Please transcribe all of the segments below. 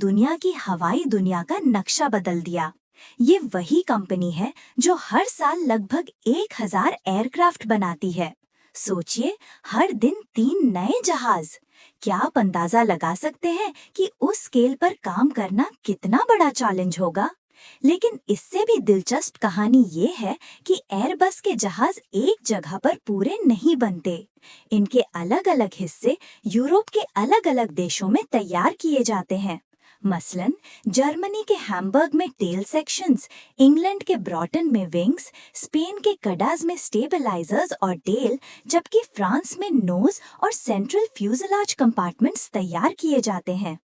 दुनिया की हवाई दुनिया का नक्शा बदल दिया। ये वही कंपनी है जो हर साल लगभग 1000 एयरक्राफ्ट बनाती है। सोचिए, हर दिन 3 नए जहाज। क्या आप अंदाजा लगा सकते हैं कि उस स्केल पर काम करना कितना बड़ा चैलेंज होगा? लेकिन इससे भी दिलचस्प कहानी ये है कि एयरबस के जहाज एक जगह पर पूरे नहीं बनते। इनके अलग-अलग हिस्से यूरोप के अलग-अलग देशों में तैयार किए जाते हैं। मसलन जर्मनी के हैम्बर्ग में टेल सेक्शंस, इंग्लैंड के ब्रॉटन में विंग्स, स्पेन के कडाज में स्टेबलाइजर्स और टेल, जबकि फ्रांस में नोज और सेंट्रल फ्यूजलाज कंपार्टमेंट्स तैयार किए जाते हैं।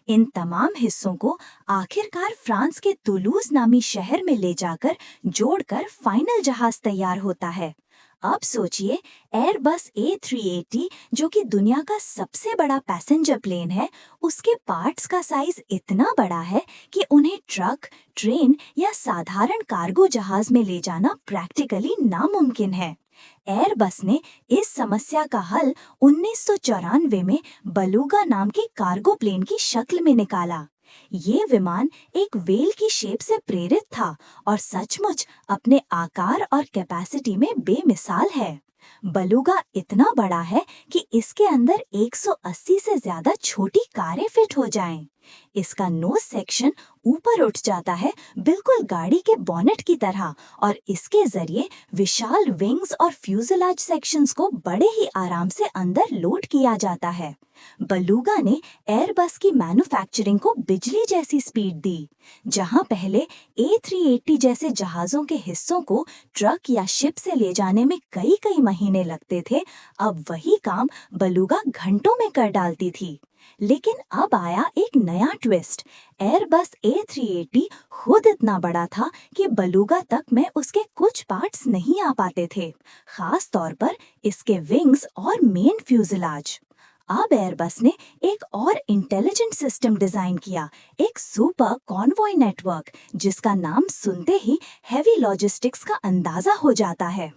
इन तमाम हिस्सों को आखिरकार फ्रांस के तुलूज नामी शहर में ले जाकर जोड़कर फाइनल जहाज तैयार होता है। अब सोचिए, एयरबस A380 जो कि दुनिया का सबसे बड़ा पैसेंजर प्लेन है, उसके पार्ट्स का साइज इतना बड़ा है कि उन्हें ट्रक, ट्रेन या साधारण कार्गो जहाज में ले जाना प्रैक्टिकली नामुमकिन है। एयरबस ने इस समस्या का हल 1994 में बलूगा नाम के कार्गो प्लेन की शक्ल में निकाला। ये विमान एक व्हेल की शेप से प्रेरित था और सचमुच अपने आकार और कैपेसिटी में बेमिसाल है। बलूगा इतना बड़ा है कि इसके अंदर 180 से ज्यादा छोटी कारें फिट हो जाएं। इसका नोज सेक्शन ऊपर उठ जाता है, बिल्कुल गाड़ी के बोनेट की तरह, और इसके जरिए विशाल विंग्स और फ्यूजलाज सेक्शंस को बड़े ही आराम से अंदर लोड किया जाता है। बलूगा ने एयरबस की मैन्युफैक्चरिंग को बिजली जैसी स्पीड दी। जहां पहले A380 जैसे जहाजों के हिस्सों को ट्रक या शिप से ले जाने में कई कई महीने लगते थे, अब वही काम बलूगा घंटों में कर डालती थी। लेकिन अब आया एक नया ट्विस्ट। एयरबस A380 खुद इतना बड़ा था कि बलूगा तक में उसके कुछ पार्ट्स नहीं आ पाते थे, खास तौर पर इसके विंग्स और मेन फ्यूजलाज। अब एयरबस ने एक और इंटेलिजेंट सिस्टम डिजाइन किया, एक सुपर कॉन्वॉय नेटवर्क, जिसका नाम सुनते ही हेवी लॉजिस्टिक्स का अंदाजा हो जाता है।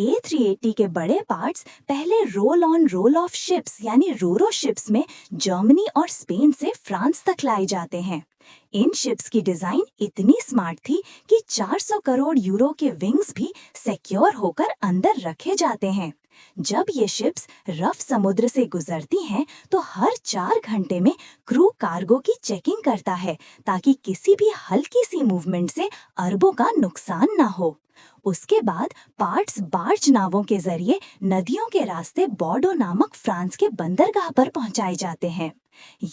A380 के बड़े पार्ट्स पहले roll on roll of ships यानी रोरो शिप्स में जर्मनी और स्पेन से फ्रांस तक लाए जाते हैं। इन शिप्स की डिजाइन इतनी स्मार्ट थी कि 400 करोड़ यूरो के विंग्स भी सिक्योर होकर अंदर रखे जाते हैं। जब ये शिप्स रफ समुद्र से गुजरती हैं, तो हर 4 घंटे में क्रू कार्गो की चेकिंग करता है, ताकि किसी भी हल्की सी मूवमेंट से अरबों का नुकसान न हो। उसके बाद पार्ट्स बार्ज नावों के जरिए नदियों के रास्ते बॉर्डो नामक फ्रांस के बंदरगाह पर पहुंचाए जाते हैं।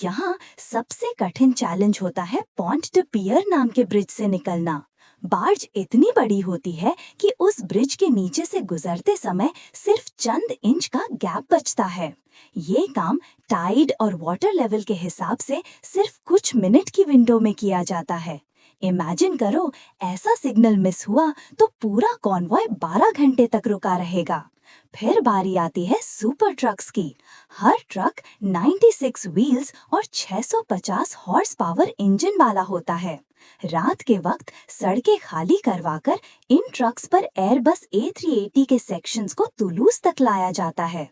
यहाँ सबसे कठिन चैलेंज होता है पॉन्ट डे पियर नाम के ब्रिज से निकलना। बार्ज इतनी बड़ी होती है कि उस ब्रिज के नीचे से गुजरते समय सिर्फ चंद इंच का गैप बचता है। ये काम टाइड और वाटर लेवल के हिसाब से सिर्फ कुछ मिनट की विंडो में किया जाता है। इमेजिन करो, ऐसा सिग्नल मिस हुआ तो पूरा कॉन्वॉय 12 घंटे तक रुका रहेगा। फिर बारी आती है सुपर ट्रक्स की। हर ट्रक 96 व्हील्स और 650 हॉर्स पावर इंजन वाला होता है। रात के वक्त सड़कें खाली करवाकर इन ट्रक्स पर एयरबस A380 के सेक्शंस को तुलूज तक लाया जाता है।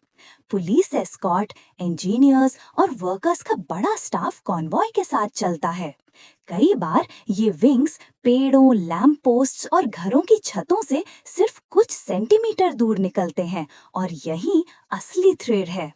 पुलिस एस्कॉर्ट, इंजीनियर्स और वर्कर्स का बड़ा स्टाफ कॉन्वॉय के साथ चलता है। कई बार ये विंग्स पेड़ों, लैंप पोस्ट्स और घरों की छतों से सिर्फ कुछ सेंटीमीटर दूर निकलते हैं, और यही असली थ्रिल है।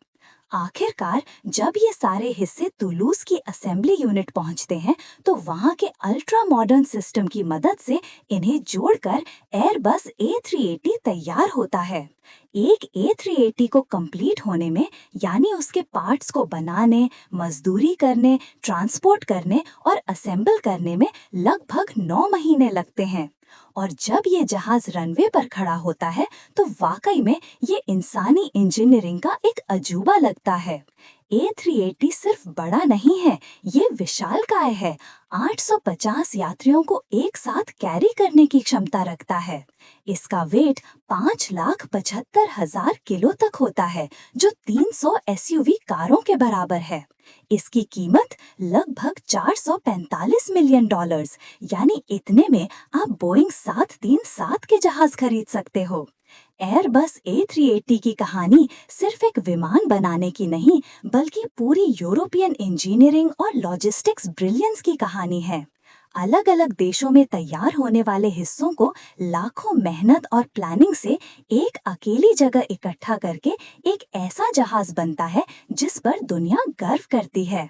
आखिरकार जब ये सारे हिस्से तुलूज की असेंबली यूनिट पहुंचते हैं, तो वहां के अल्ट्रा मॉडर्न सिस्टम की मदद से इन्हें जोड़कर एयरबस A380 तैयार होता है। एक A380 को कंप्लीट होने में, यानी उसके पार्ट्स को बनाने, मजदूरी करने, ट्रांसपोर्ट करने और असेंबल करने में लगभग 9 महीने लगते हैं। और जब ये जहाज रनवे पर खड़ा होता है, तो वाकई में ये इंसानी इंजीनियरिंग का एक अजूबा लगता है। A380 सिर्फ बड़ा नहीं है, ये विशालकाय है। 850 यात्रियों को एक साथ कैरी करने की क्षमता रखता है। इसका वेट 5,75,000 किलो तक होता है, जो 300 SUV कारों के बराबर है। इसकी कीमत लगभग $445 मिलियन, यानी इतने में आप बोइंग 737 के जहाज खरीद सकते हो। एयरबस A380 की कहानी सिर्फ एक विमान बनाने की नहीं, बल्कि पूरी यूरोपियन इंजीनियरिंग और लॉजिस्टिक्स ब्रिलियंस की कहानी है। अलग अलग देशों में तैयार होने वाले हिस्सों को लाखों मेहनत और प्लानिंग से एक अकेली जगह इकट्ठा करके एक ऐसा जहाज बनता है जिस पर दुनिया गर्व करती है।